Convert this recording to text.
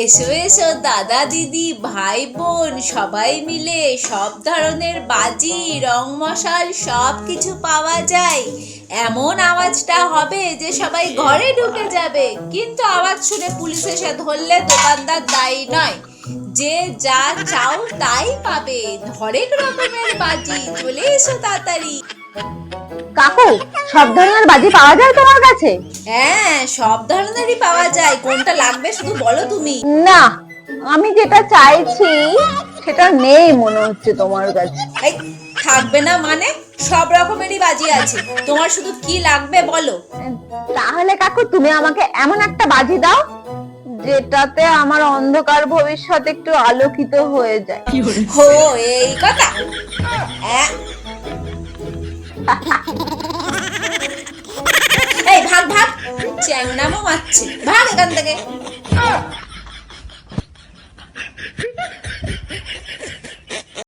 এসো এসো দাদা দিদি ভাই বোন সবাই মিলে সব ধরনের বাজি রং মশাল সব কিছু পাওয়া যায়। এমন আওয়াজটা হবে যে সবাই ঘরে ঢুকে যাবে, কিন্তু আওয়াজ শুনে পুলিশ এসে ধরলে দোকানদার দায়ী নয়। যে যা চাও তাই পাবে, হরেক রকমের বাজি। চলে এসো তাড়াতাড়ি। কাকু, সব ধরনের বাজি পাওয়া যায় তোমার কাছে? হ্যাঁ, সব ধরনেরই পাওয়া যায়। কোনটা লাগবে শুধু বলো তুমি। না, আমি যেটা চাইছি সেটা নেই মনে হচ্ছে তোমার কাছে। এই, থাকবে না মানে? সব রকমেরই বাজি আছে, তোমার শুধু কি লাগবে বলো। তাহলে কাকু, তুমি আমাকে এমন একটা বাজি দাও যেটাতে আমার অন্ধকার ভবিষ্যৎ একটু আলোকিত হয়ে যায়। হো, এই কথা। এই ভাগ ভাগ, চ্যাংড়ামো মারছে, ভাগ এখান থেকে।